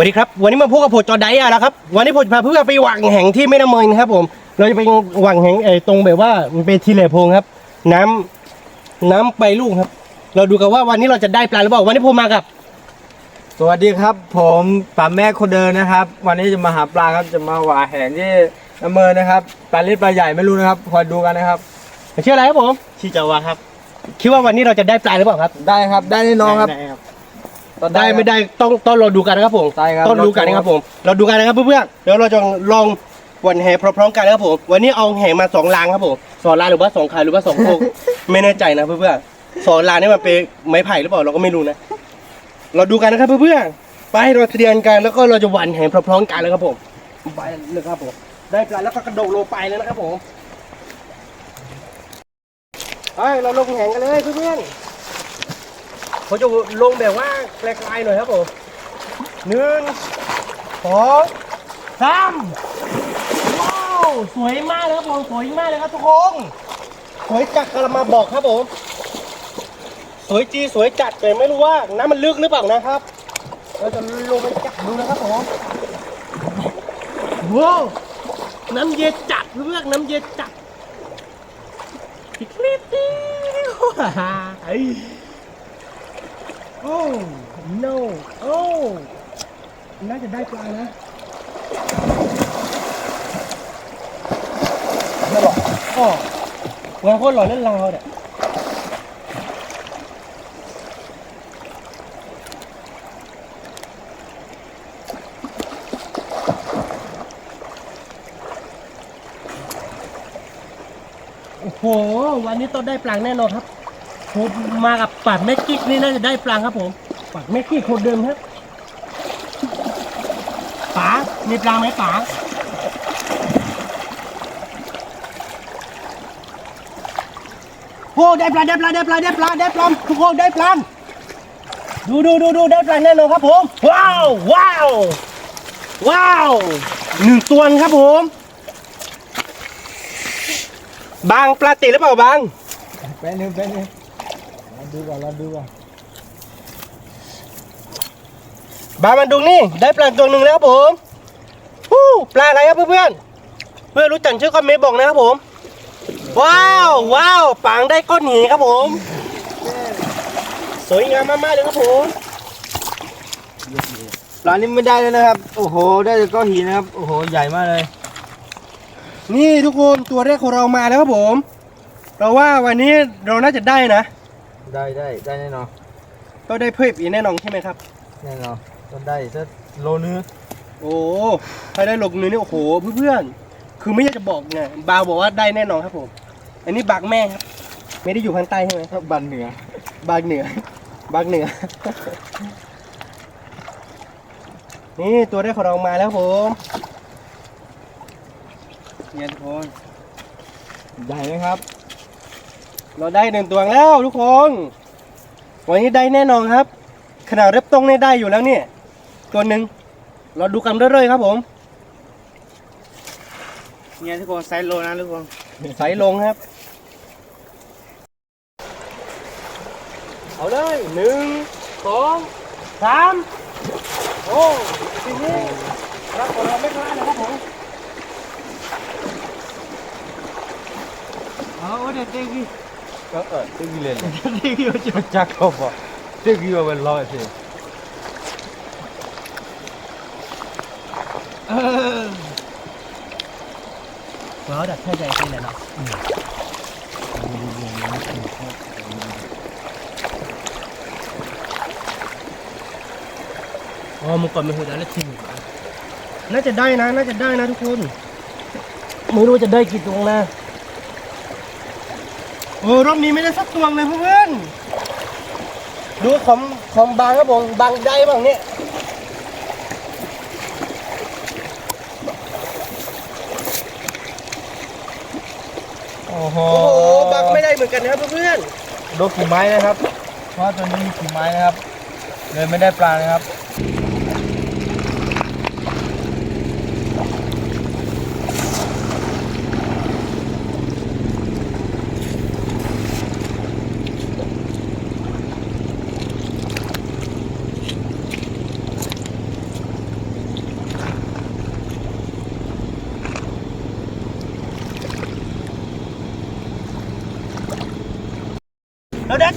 วัสดีครับวันนี้มาพบกับผมจอไดอะแล้วครับวันนี้ผมจะพาเพื่อนไปหวังแห่งที่แม่น้ำเมยนะครับผมเราจะไปหวังแห่งตรงแบบว่ามันเป็นทีเหลโพงครับน้ำไปลูกครับเราดูกันว่าวันนี้เราจะได้ปลาหรือเปล่าวันนี้ผมมากับ สวัสดีครับผมป๋าแม่คนเดินนะครับวันนี้จะมาหาปลาครับจะมาหวานแหงที่น้ำเมินนะครับปลาเล็กปลาใหญ่ไม่รู้นะครับคอยดูกันนะครับ ชื่ออะไรครับผม ชื่อจาวาครับ คิดว่าวันนี้เราจะได้ปลาหรือเปล่าครับ ได้ครับได้แน่นอนครับ ได้ครับ ได้ไม่ได้ต้องเราดูกันนะครับผม ได้ครับ ต้องดูกันนะครับผมเราดูกันนะครับเพื่อนๆเดี๋ยวเราจะลองวันแห่พร้อมๆกันนะครับผมวันนี้เอาแห่มา2 รางครับผม2 รางหรือว่า2 คันหรือว่า2 โคก ไม่แน่ใจนะเพื่อนๆ2 รางนี่มันเป็นไม้ไผ่หรือเปล่าเราก็ไม่รู้นะเราดูกันนะครับเพื่อนๆไปเราเตรียมกันแล้วก็เราจะวันแห่พร้อมๆกันเลยครับผมไปเลยครับผมได้ปลาแล้วก็กระโดดลงไปแล้วนะครับผมไปเราลงแห่กันเลยเพื่อนๆผมจะลงแบบว่าไกลๆหน่อยครับผม1 2 3ว้าวสวยมากเลยครับผมสวยมากเลยครับทุกคนสวยจัดกระมาบอกครับผมสวยจีสวยจัดแต่ไม่รู้ว่าน้ำมันลึกหรือเปล่านะครับเราจะลงไปจับดูนะครับผมว้าวน้ำเย็นจัดเพื่อนน้ำเย็นจัดอีกนิดเดียวโอ้ no โอ้น่าจะได้ปลานะไม่หรอกอ๋องานโคตรหล่อเล่นลาวเนี่ยโอ้โหวันนี้ต้องได้ปลาแน่นอนครับผมมากับปัดแม่กิ๊กนี่น่าจะได้ปลาครับผมปัดแม่กิ๊กคนเดิมครับป๋ามีปลาไหมป๋าโอ้ได้ปลาทุกคนได้ปลาได้ปลาแน่นอนครับผมว้าว1 ตัวครับผมบางปลาติหรือเปล่าบาง เป็นหนึ่งเราดูก่อนบางมันดุงนี่ได้ปลาตัวหนึ่งแล้วครับผมปลาอะไรครับเพื่อนรู้จักชื่อคอมเมนต์บอกนะครับผมว้าวปางได้ก้อนหินครับผมสวยงามมากๆเลยครับผม ปลานี้ไม่ได้เลยนะครับโอ้โหได้แต่ก้อนหินนะครับโอ้โหใหญ่มากเลย นี่ทุกคนตัวแรกของเรามาแล้วครับผมเราว่าวันนี้เราน่าจะได้นะ ได้แน่นอน ก็ได้เพิ่มอีกแน่นอนใช่ไหมครับ แน่นอนต้องได้สักโลนึง โอ้ถ้าได้ลงมือนี่โอ้โหเพื่อนๆคือไม่อยากจะบอกไงบาวบอกว่าได้แน่นอนครับผมอันนี้บางแม่ครับไม่ได้อยู่ข้างใต้ใช่ไหม บันเหนือบ างเหนือ นี่ตัวแรกของเรามาแล้วผมเนี่ยทุกคน ใหญ่ไหมครับ เราได้1 ตัวแล้วทุกคนวันนี้ได้แน่นอนครับขนาดเล็บตรงนี่ได้อยู่แล้วเนี่ยตัวหนึ่งเราดูกันเรื่อยๆครับผม เนี่ยทุกคนไซส์โลนะทุกคน ใส่ลงครับเอาเลย1 2 3โอ้ทีนี้รับของเราไม่พลาดนะครับผมเอาเด็ดๆกี่ตึ้งเลย เด็ดๆ จักรบตึ้งอยู่เป็นร้อยสิ เราดัดแค่ใจกันเลยเนาะอ๋อมันก่อนมันหัวใจแล้วทิ้งน่าจะได้นะทุกคนไม่รู้จะได้กี่ตัวนะโอ้รอบนี้ไม่ได้สักตัวเลยเพื่อนดูของบางครับผมบางได้บ้างเนี่ยโอ้โห บางไม่ได้เหมือนกันนะครับเพื่อน โดนกี่ไม้นะครับเพราะว่าตัวนี้มีกี่ไม้นะครับเลยไม่ได้ปลานะครับ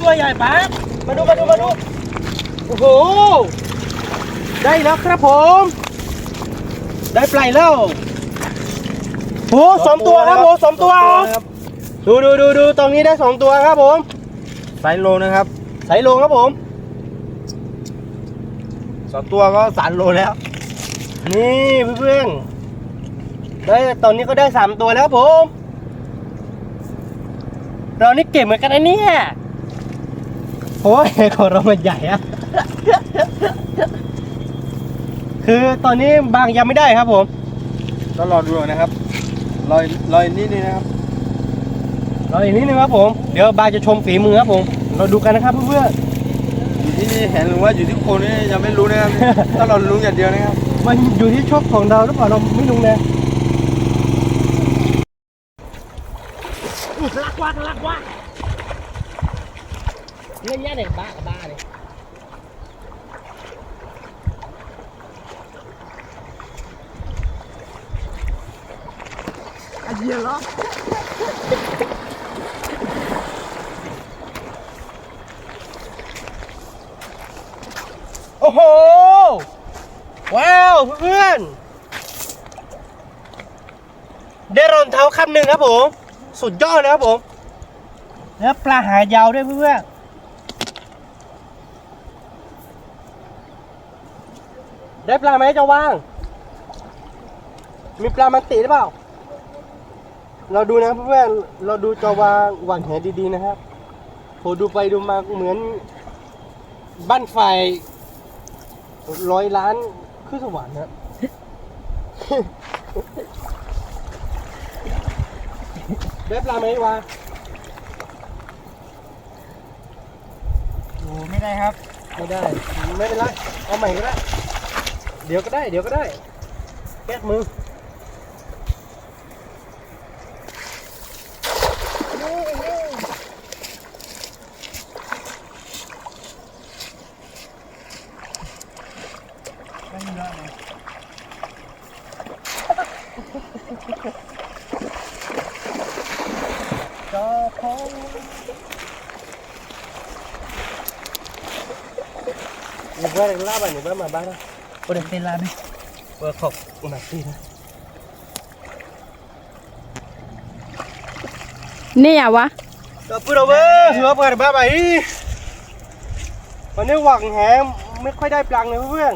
ตัวใหญ่ปะมาดูโอ้โหได้แล้วครับผมได้ปลายแล้วโอ้สองตัวครับผมสองตัวครับดูตรงนี้ได้2ตัวครับผม ไซส์โลนะครับ ใส่ลงครับผม 2 ตัวก็3 โลแล้ว นี่เพื่อนๆได้ตอนนี้ก็ได้3ตัวแล้วครับผมเรานี่เก่งเหมือนกันนะเนี่ยโอ้ยของเรามันใหญ่อะ คือตอนนี้บางยังไม่ได้ครับผม ก็รอดูนะครับรอยนิดนึงนะครับ รออีกนิดนึงครับผมเดี๋ยวบางจะชมฝีมือครับผมเราดูกันนะครับเพื่อน อยู่ที่นี่เห็นหรือว่าอยู่ที่โคนนี่ยังไม่รู้นะครับ ถ้าเรารู้อย่างเดียวนะครับ ๆมันอยู่ที่โชคของเราหรือเปล่าเราไม่รู้นะลักว่าเล่นแย่เด็กบ้าเลย อันเดียวเหรอ โอ้โหว้าวเพื่อนได้รองเท้าคำหนึ่งครับผมสุดยอดนะครับผมแล้วปลาหายาวด้วยเพื่อนได้ปลาไหมจะว่างมีปลามันติหรือเปล่าเราดูนะเพื่อนเราดูจอวางหวานแหดีๆนะครับโหดูไปดูมาเหมือนบ้านไฟ100 ล้านขึ้นสวรรค์นะ ได้ปลาไหมวะ โอ้ไม่ได้ครับ ไม่ได้ไม่เป็นไรเอาใหม่ก็ได้เดี๋ยวก็ได้แก้มือก็พอนี่เพื่อนลาบ้านนี่เพื่อนมาบ้านนะโอ้เด็กเป็นลาไหมเพื่อขอบหนักที่นะ นี่อะวะ ก็พูดเอาไว้ถือว่าเปิดบ้าไปวันนี้หวังแหมไม่ค่อยได้ปลังเลยเพื่อน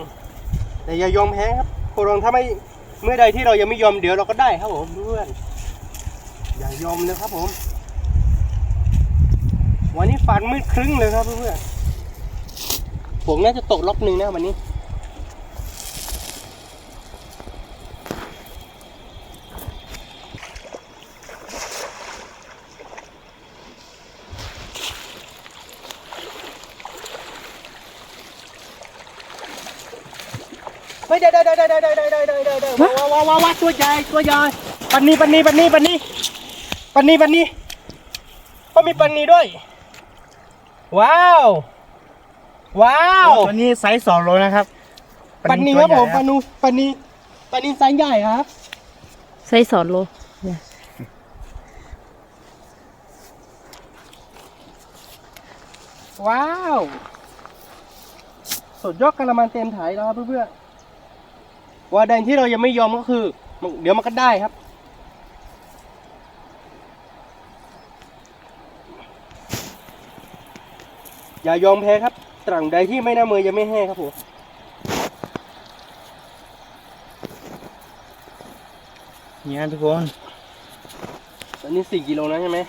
แต่อย่ายอมแพ้ครับโครองถ้าไม่เมื่อใดที่เรายังไม่ยอมเดี๋ยวเราก็ได้ครับผมเพื่อนอย่ายอมเลยครับผมวันนี้ฝันมืดครึ่งเลยครับเพื่อนผมน่าจะตกล็อกหนึ่งนะวันนี้ไม่ได้ว้าตัวใหญ่ปันนีก็มีปันนีด้วยว้าวตัวนี้ไซส์2 โลนะครับ ปันนีครับผมปันนีไซส์ใหญ่ครับ ใส่2 โล ว้าวสุดยอดกระมังเต็มถ่ายแล้วครับเพื่อนๆว่าแดงที่เรายังไม่ยอมก็คือเดี๋ยวมันก็ได้ครับอย่ายอมแพ้ครับตราบใดที่ไม่หน้ามือยังไม่แห้งครับผม เนี่ยทุกคน ตอนนี้4 กิโลนะใช่ไหม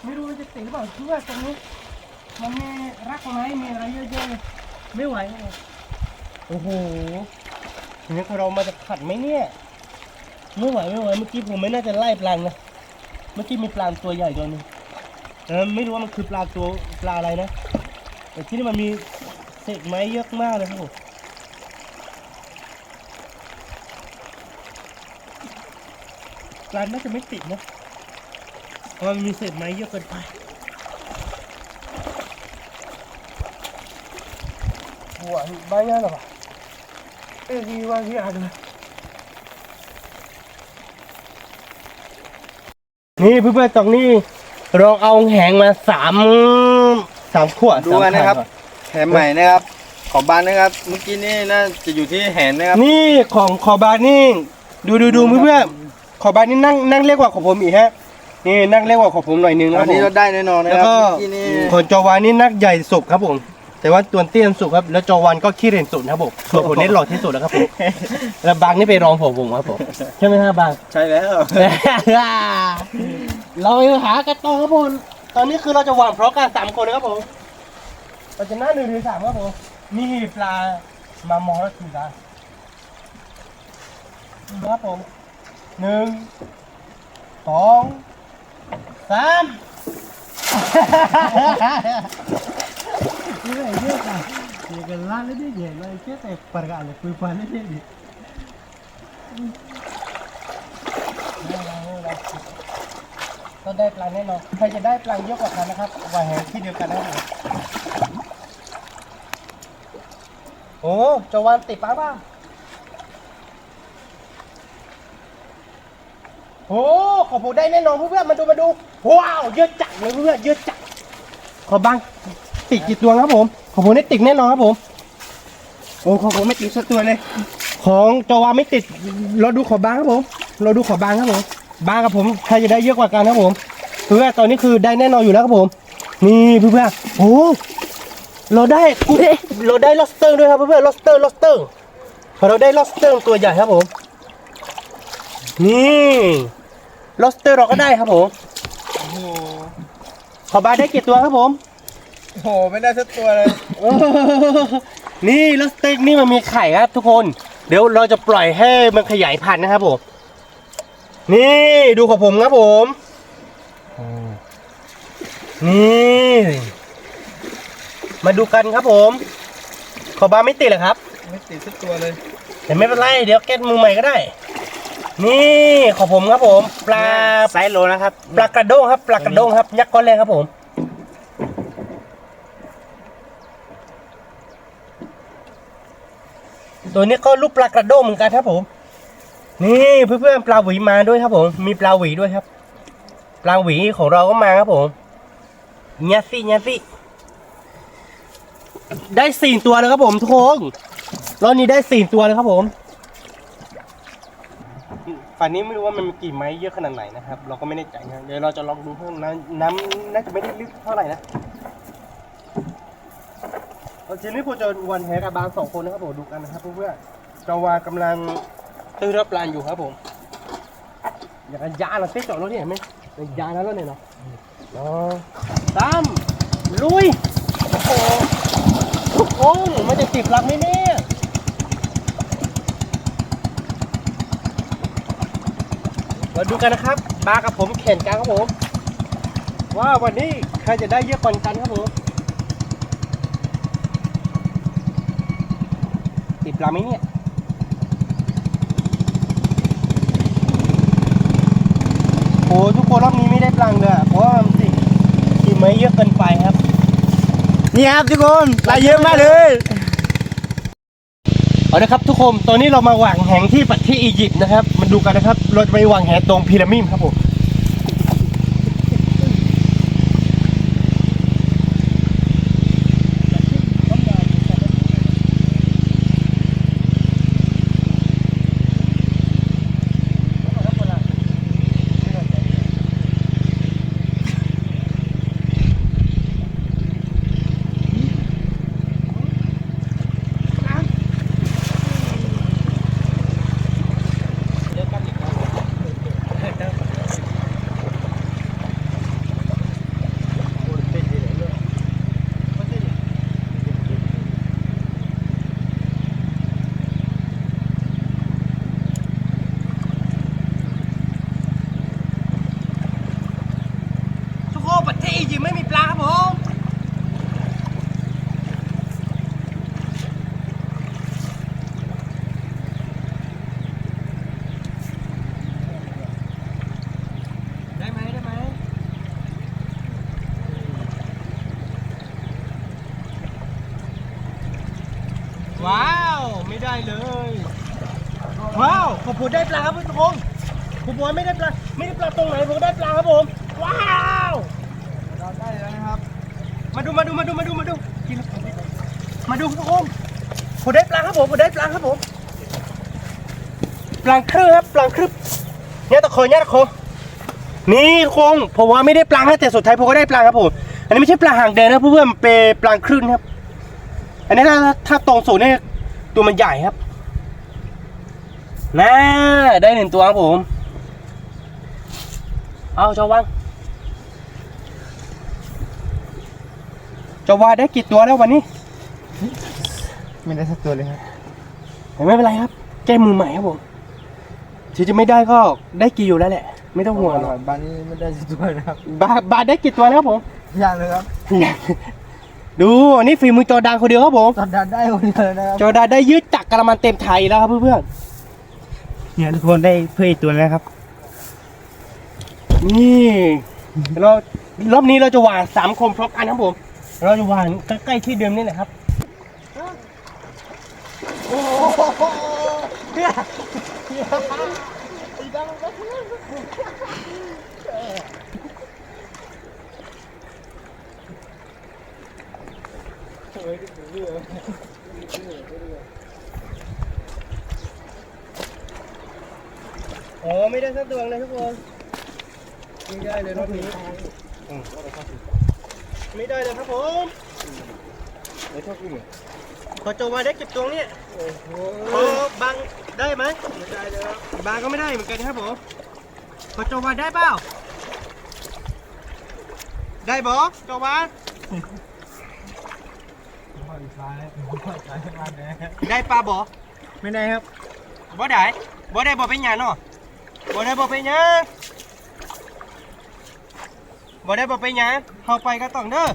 ไม่รู้ว่าจะติดหรือเปล่าคือว่าตรงนี้มันมีรักไม้มีอะไรเยอะแยะเลยไม่ไหวเลยโอ้โหทีนี้เรามาจะขัดไหมเนี่ยไม่ไหวเมื่อกี้ผมไม่น่าจะไล่ปลานะเมื่อกี้มีปลาตัวใหญ่ตัวนึงไม่รู้ว่ามันคือปลาอะไรนะแต่ที่นี่มันมีเศษไม้เยอะมากเลยครับผมปลาน่าจะไม่ติดนะเพราะมันมีเศษไม้เยอะเกินไป หัวบ้านยังหรอปะที่ว่าที่อะไรนี่เพื่อนๆตรงนี้เราเอาแหงมาสามขวด ดูกันนะครับแหนใหม่นะครับของบ้านนะครับเมื่อกี้นี่น่าจะอยู่ที่แหนนะครับ นี่ของขอบานนี่ดูเพื่อนๆขอบานนี่นั่งเล็กกว่าของผมอีกฮะนี่นั่งเล็กกว่าของผมหน่อยนึงนะค อั รั น บผ นี้ ม เราได้แน่นอนนะ แล้ว ครับ ก็ เมื่อกี้นี่ ของจอวานนี่นักใหญ่สุดครับผมแต่ว่าตัวเตี้ยสุดครับแล้วจอวานก็ขี้เรนสุดครับผมส่วนผมนี่หล่อที่สุดแล้วครับผมแล้วบางนี่ไปรองผมครับผมใช่ไหมครับบาง ใช่แล้ว เราไปหากันต่อครับผมตอนนี้คือเราจะหวานพร้อมกัน3 คนนะครับผมเราจะหน้า1 ถึง 3ครับผมนี่ปลามามอแล้วทีละครับผม1 2 3นี่ไงเนี่ยค่ะเดี๋ยวกันล้านแล้วดิเดี๋ยวเราแค่แต่ปากกาเลยคุยฟันได้ดิก็ได้ปลาแน่นอนใครจะได้ปลาเยอะกว่ากันนะครับวายแหงที่เดียวกันนะครับโอ้จวันติดปลาบ้างโอ้ขอผมได้แน่นอนเพื่อนๆมาดูว้าวเยอะจัดเลยเพื่อนๆเยอะจัดขอบ้างติดกี่ตัวครับผมของผมได้ติดแน่นอนครับผมโอ้ของผมไม่ติดสักตัวเลยของจวาไม่ติดเราดูขอบางครับผมเราดูขอบางครับผมบางกับผมใครจะได้เยอะกว่ากันครับผมเพื่อนตอนนี้คือได้แน่นอนอยู่แล้วครับผมนี่เพื่อนๆโอ้เราได้ลอสเตอร์ด้วยครับเพื่อนๆลอสเตอร์เราได้ลอสเตอร์ตัวใหญ่ครับผมนี่ลอสเตอร์เราก็ได้ครับผม โอ้โห ขอบางได้กี่ตัวครับผม โอ้โหไม่ได้สักตัวเลย นี่แล้วสเต็กนี่มันมีไข่ครับทุกคนเดี๋ยวเราจะปล่อยให้มันขยายพันธุ์นะครับผมนี่ดูของผมครับผมนี่มาดูกันครับผมขอบาไม่ติดเหรอครับ ไม่ติดสักตัวเลย แต่ไม่เป็นไรเดี๋ยวแก้มือใหม่ก็ได้นี่ของผมครับผมปลา ไซส์โลนะครับ ปลากระด้งครับปลากระด้งครับยักษ์ก้อนแรงครับผมตัวนี้ก็ลูกปลากระด้งเหมือนกันครับผมนี่เพื่อนๆปลาหวีมาด้วยครับผมมีปลาหวีด้วยครับปลาหวีของเราก็มาครับผมเนี้ยสิได้4 ตัวเลยครับผมทุกคนรอบนี้ได้4 ตัวเลยครับผมฝั่งนี้ไม่รู้ว่ามันมีกี่ไม้เยอะขนาดไหนนะครับเราก็ไม่แน่ใจนะเดี๋ยวเราจะลองดูเพิ่มน้ำน่าจะไม่ได้ลึกเท่าไหร่นะเอาทีนี้ผมจะวันแหกับบาง2 คนนะครับผมดูกันนะครับเพื่อนๆจาวากำลังตื้อรับปลาอยู่ครับผมอยากจะยาเราเซ็ตจอดรถนี่เห็นไหมยาแล้วเนี่ยเนาะตามลุยโอ้โหทุกคนมันจะติดปลาไหมเนี่ยมาดูกันนะครับบากับผมแข่งกันครับผมว่าวันนี้ใครจะได้เยอะกว่ากันครับผมติดปลาไหมเนี่ยโอ้ทุกคนรอบนี้ไม่ได้ปลาเลยเพราะว่ามันติดไม้เยอะเกินไปครับ นี่ครับทุกคนปลาเยอะมากเลย เอาละครับทุกคนตอนนี้เรามาหว่างแหงที่ประเทศอียิปต์นะครับมาดูกันนะครับเราจะไปหว่างแหตรงพีระมิดครับผม ว้าวผมได้ปลาครับทุกคนผมบอกว่าไม่ได้ปลาตรงไหนผมได้ปลาครับผมว้าว เราได้แล้วนะครับ มาดูกินมาดูทุกคนผมได้ปลาครับผมปลาครึ่งครับปลาครึ่งเนี่ยตะโคนี่คงผมว่าไม่ได้ปลาแต่สุดท้ายผมก็ได้ปลาครับผมอันนี้ไม่ใช่ปลาหางแดงนะเพื่อนๆเป็นปลาครึ่งครับอันนี้ถ้าตรงสูงเนี่ยตัวมันใหญ่ครับน่าได้1 ตัวครับผมเอาเจ้าว่างจะว่าได้กี่ตัวแล้ววันนี้ ไม่ได้สักตัวเลยครับ แต่ไม่เป็นไรครับแก้มือใหม่ครับผมที่จะไม่ได้ก็ได้กี่อยู่แล้วแหละไม่ต้องห่วงหรอก บ้านนี้ไม่ได้สักตัวนะครับ บาทได้กี่ตัวแล้วครับผม ยากเลยครับ ดูอันนี้ฝีมือจอดานคนเดียวครับผม ตอนดันได้คนเดียวเลยนะครับ จอดานได้ยืดจักรกระมันเต็มไทยแล้วครับเพื่อน เนี่ยทุกคนได้เพื่ออีกตัวแล้วครับ ๆนี่รอบนี้เราจะวาง3 คนพร้อมกันครับผมเราจะวางใกล้ๆที่เดิมนี่แหละครับโอ้ไม่ได้สักตัวเลยทุกคนไม่ได้เลยรอบนี้ไม่ได้เลยครับผมพอโจมาได้เก็บตัวเนี่ยพอบางได้ไหมไม่ได้เลยครับบางก็ไม่ได้เหมือนกันครับผมพอโจมาได้เปล่าได้บอโจมาได้ปลาบอ ไม่ได้ครับ บ่ได้บ่เป็นหยังเนาะบ่ได้บ่เป็นหยังเข้าไปก็ต้องเด้อ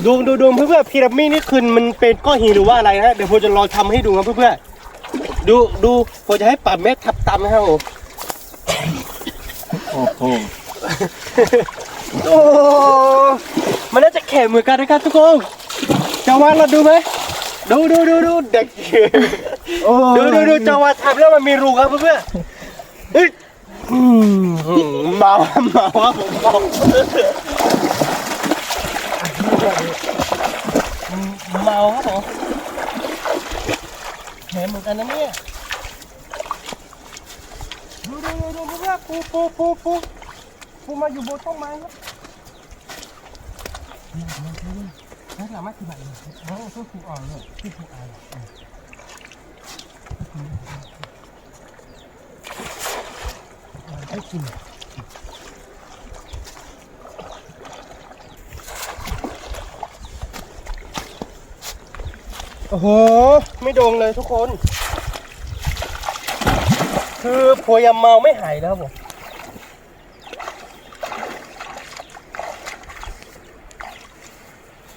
ดูเพื่อนๆพีระมิดนี่คือมันเป็นก้อนหินหรือว่าอะไรฮะเดี๋ยวผมจะลองทำให้ดูครับเพื่อนๆดูผมจะให้ปรับเม็ดทับตำนะครับผม โอ้โห โอ้มันน่าจะแข็งเหมือนกันนะครับทุกคนจะว่าเราดูไหมดูเด็กดูจังหวะทำแล้วมันมีรูครับเพื่อนๆเฮ้ยเมาครับผมเมาครับผมแหมเหมือนกันนะเนี่ยดูเพื่อนปูมาอยู่บนต้นไม้ครับนี่สามารถที่แบบช่วยปูอ่อนเลยช่วยปูอ่อนให้กินโอ้โหไม่โดนเลยทุกคนคือพวยามเมาไม่หายแล้วผม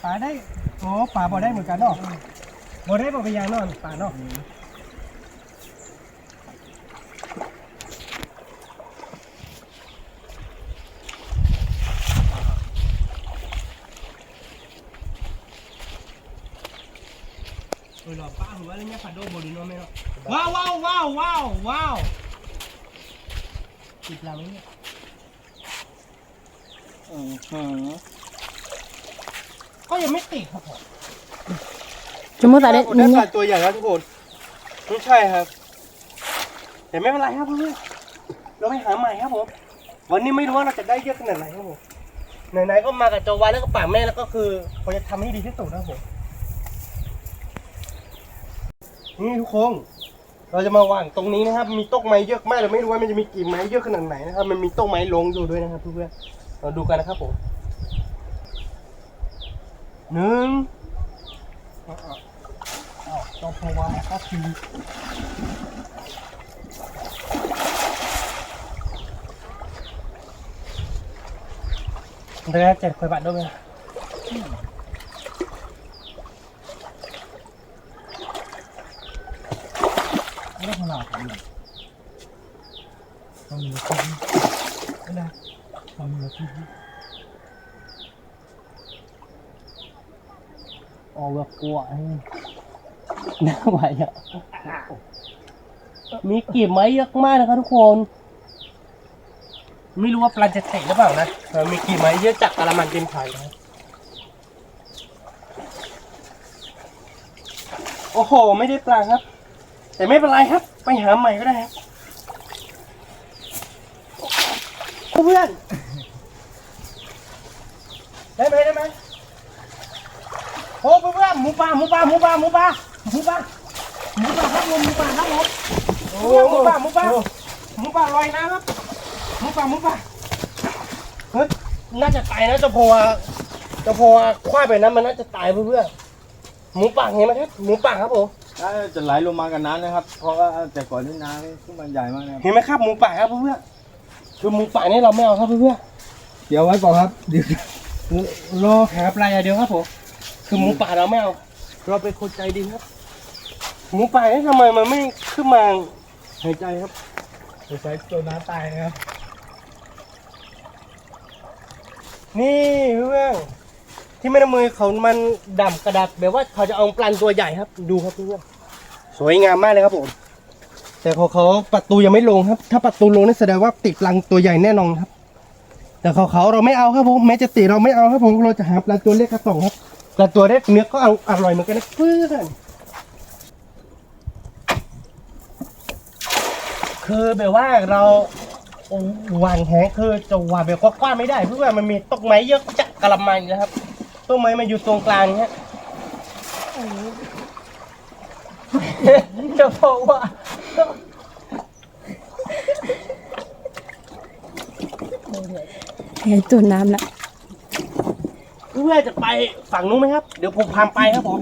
ป่าได้โอ้ป่าบ่ได้เหมือนกันเนาะบ่ได้บ่ไปยางเนาะป่าเนาะหล่อป้าผมว่าเรื่องนี้ผัดโดโบดิโนไม่เนาะว้าวติดลำไหมเนี่ยก็ยังไม่ติดครับผม จมูกตาได้ ได้ นี่ ปลาตัวใหญ่แล้วทุกคนไม่ใช่ครับแต่ไม่เป็นไรครับเพื่อนเราไปหาใหม่ครับผมวันนี้ไม่รู้ว่าเราจะได้เยอะขนาดไหนครับผมไหนๆก็มากับจอวานแล้วก็ป่าแม่แล้วก็คือผมจะทำให้ดีที่สุดนะครับผมนี่ทุกคนเราจะมาวางตรงนี้นะครับมีโต๊ะไม้เยอะมากเราไม่รู้ว่ามันจะมีกี่ไม้เยอะขนาดไหนนะครับมันมีโต๊ะไม้ลงอยู่ด้วยนะครับเพื่อนๆเราดูกันนะครับผมต้องพอวางก็คือเดี๋ยว7 บาทด้วยไหมไม่ได้ขนาดนี้ต้องมีชิ้นไม่ได้ต้องมีชิ้นเอาแบบกลัวให้ น่าไหวอ่ะมีกีบไม้เยอะมากนะครับทุกคน ไม่รู้ว่าปลาจะเตะหรือเปล่านะมีกีบไม้เยอะจากกะละมังเต็มถังนะโอ้โหไม่ได้ปลาครับ แต่ไม่เป็นไรครับ ไปหาใหม่ก็ได้ครับเพื่อนได้ไหมโอ้เพื่อนหมูป่าครับผมหมูป่าครับผมโอ้หมูป่าลอยน้ำครับหมูป่าเฮ้ยน่าจะตายนะเจะพอคว้าไปนะมันน่าจะตายเพื่อนหมูป่าเห็นไหมครับหมูป่าครับผม น่าจะไหลลงมากันน้ำนะครับ เพราะว่าแต่ก่อนที่น้ำขึ้นมันใหญ่มากนะครับ เห็นไหมครับหมูป่าครับเพื่อนคือหมูป่านี่เราไม่เอาครับเพื่อน เดี๋ยวไว้ก่อนครับเดี๋ยว รอหาปลาอย่างเดียวครับผมคือหมูป่าเราไม่เอาเราเป็นคนใจดีครับหมูป่านี่ทำไมมันไม่ขึ้นมาหายใจครับ ใช้ตัวน้ำตายนะครับ นี่เพื่อนที่แม่น้ำมือเขามันดำกระดับแบบว่าเขาจะเอาปลาตัวใหญ่ครับ ดูครับเพื่อนสวยงามมากเลยครับผมแต่ของเขาประตูยังไม่ลงครับ ถ้าประตูลงนี่แสดงว่าติดปลาตัวใหญ่แน่นอนครับ แต่ของเขาเราไม่เอาครับผมแม้จะติดเราไม่เอาครับผมเราจะหาปลาตัวเล็กกระต่องครับปลาตัวเล็กเนื้อก็อร่อยเหมือนกันนะเพื่อนคือแบบว่าเราหวานแหคือจะหวานแบบกว้างๆไม่ได้เพราะว่ามันมีต้นไม้เยอะจักกะละมังนะครับต้นไม้มาอยู่ตรงกลางเนี้ยจะบอกว่า เห็นตัวน้ำละ เพื่อนจะไปฝั่งนู้นไหมครับเดี๋ยวผมพาไปครับผม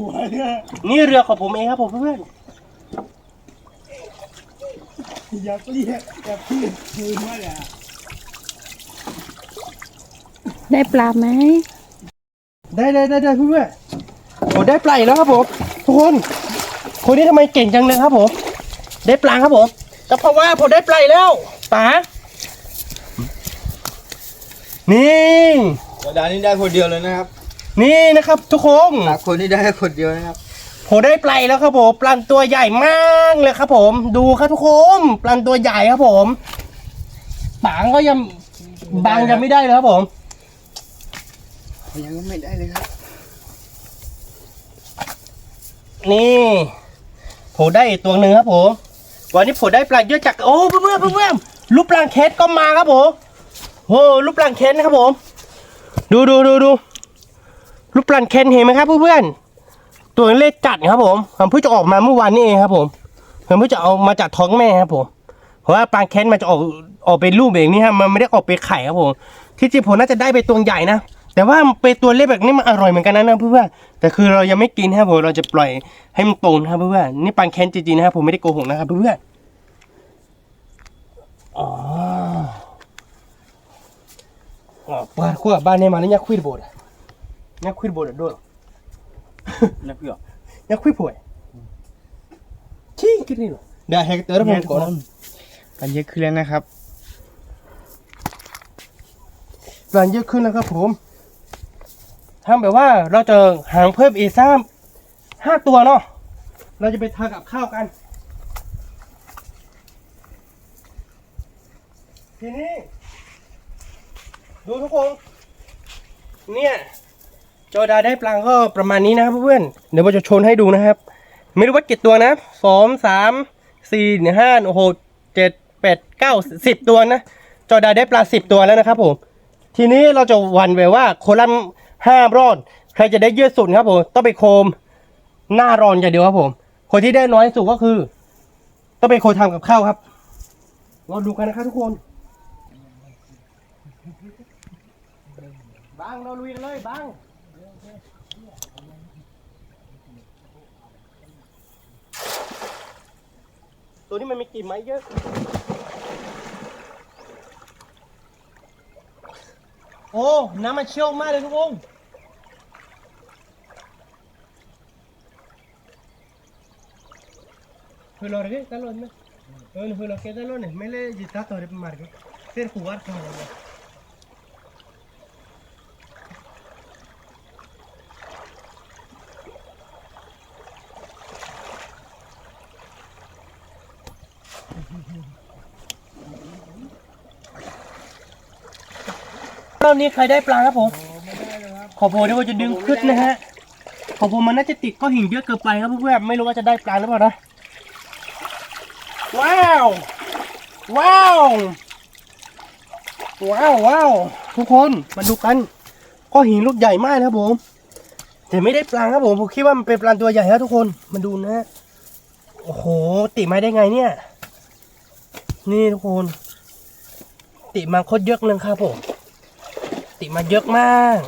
นี่เรือของผมเองครับผมเพื่อน อยากเรียกอยากพี่คืนว่าอย่า ได้ปลาไหม ได้เพื่อนโอ้ได้ปลาอีกแล้วครับผมทุกคนนี้ทำไมเก่งจังเลยครับผมได้ปลาครับผมแต่เพราะว่าผมได้ปลาอีกแล้วป๋านี่ กระดานนี้ได้คนเดียวเลยนะครับ นี่นะครับทุกคน หลักคนนี้ได้คนเดียวนะครับ ผมได้ปลาแล้วครับผมปลาตัวใหญ่มากเลยครับผมดูครับทุกคนปลาตัวใหญ่ครับผมบางก็ยังไม่ได้เลยครับผม ยังไม่ได้เลยครับ นี่ผมได้อีกตัวหนึ่งครับผมวันนี้ผมได้ปลาเยอะจากโอ้เพื่อนลูกปลาเคสก็มาครับผมโอ้ลูกปลาเคสนะครับผมดูลูกปลาเคสเห็นไหมครับเพื่อนตัวเล็กจัดครับผมเพิ่งจะออกมาเมื่อวานนี้เองครับผมเพิ่งจะเอามาจากท้องแม่ครับผมเพราะว่าปลาเคสมันจะออกเป็นรูปแบบนี้ครับมันไม่ได้ออกเป็นไข่ครับผมที่จริงผมน่าจะได้ไปตัวใหญ่นะแต่ว่าเป็นตัวเล็กแบบนี้มันอร่อยเหมือนกันนะเพื่อนแต่คือเรายังไม่กินครับผมเราจะปล่อยให้มันโตนะครับเพื่อนนี่ปลาแคนจริงๆนะครับผมไม่ได้โกหกนะครับเพื่อนอ๋อปลาขั้วบ้านนี้มาแล้วยักษ์คุยโบดยักษ์คุยโบดด้วยยักษ์คุยยักษ์คุยป่วยชี้กินนี่หรอเดี๋ยวเฮกเตอร์ผมก่อน กันเยอะขึ้นแล้วนะครับ ปลาเยอะขึ้นแล้วครับผมทำแบบว่าเราจะหางเพิ่มอีกสัก5 ตัวเนาะเราจะไปทานกับข้าวกันทีนี้ดูทุกคนเนี่ยโจดาได้ปลาก็ประมาณนี้นะครับเพื่อนเดี๋ยวผมจะโชว์ให้ดูนะครับไม่รู้ว่ากี่ตัวนะ2 3 4 5 6 7 8 9 10 ตัวนะโจดาได้ปลา10 ตัวแล้วนะครับผมทีนี้เราจะวันไว้ว่าโคลัม5 รอดใครจะได้เยอะสุดครับผมต้องไปโคมหน้ารอนอย่างเดียวครับผมคนที่ได้น้อยสุดก็คือต้องไปโคทำกับข้าวครับเราดูกันนะครับทุกคนบางเราลุยกันเลยบางตัวนี้มันมีกลิ่นไม้เยอะโอ้น้ำมันเชี่ยวมากเลยทุกคนFue que talón, ¿no? Bueno, fue lo que talones, me le jita todo el marco. Ser jugar con él. รอบนี้ใครได้ปลาครับผมขอโพที่ว่าจะดึงขึ้นนะฮะขอโพมันน่าจะติดก้อนหินเยอะเกินไปครับเพื่อนๆไม่รู้ว่าจะได้ปลาหรือเปล่านะว้าวว้าวว้าวว้าวทุกคนมาดูกันก้อนหินลูกใหญ่มากนะครับผมแต่ไม่ได้ปลาครับผมคิดว่ามันเป็นปลาตัวใหญ่ครับทุกคนมาดูนะโอ้โหติดมาได้ไงเนี่ยนี่ทุกคนติดมาโคตรเยอะเลยครับผมติดมาเยอะมาก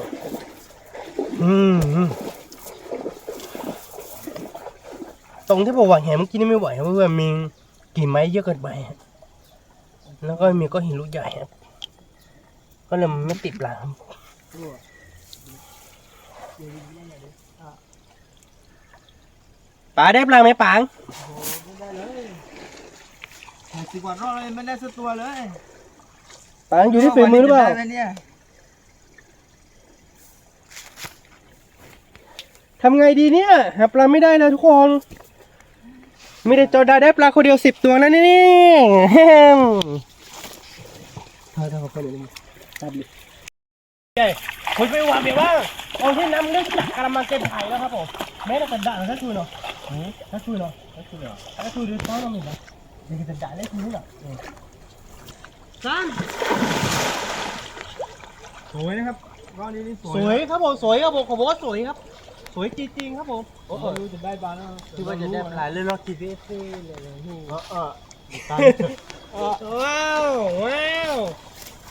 ตรงที่ผมหวังเห็นเมื่อกี้นี่ไม่ไหวครับเพื่อนมีกิ่งไม้เยอะเกินไปแล้วก็มีก้อนหินลูกใหญ่ครับก็เลยไม่ติดปลาครับปลาได้ปลาไหมปัง 10 กว่ารอบเลยไม่ได้สักตัวเลย ปังอยู่ที่ฝีมือหรือเปล่า ได้ไหมเนี่ย ทำไงดีเนี่ยหาปลาไม่ได้นะทุกคนไม่ได้จอได้ปลาคนเดียว10 ตัวนะนี่ถ้าเขาไปไหนตัดเลยใช่คุยไปว่าแบบว่าตอนที่น้ำเลือดจากกระมังเต็มไถ่แล้วครับผมแม้แต่กระดาษถ้าช่วยเนาะถ้าช่วยเนาะถ้าช่วยดูต้อนเราหนึ่งนะเดี๋ยวกระดาษเล็กนิดหน่อยสวยนะครับรอบนี้นี่สวย สวยครับผมสวยครับผมผมบอกว่าสวยครับสวยจริงๆครับผม โอ้โหรู้จะได้ปลาแล้ว คิดว่าจะได้ปลาเรื่องนอกกีเวสเลยนี่ว้าวว้าว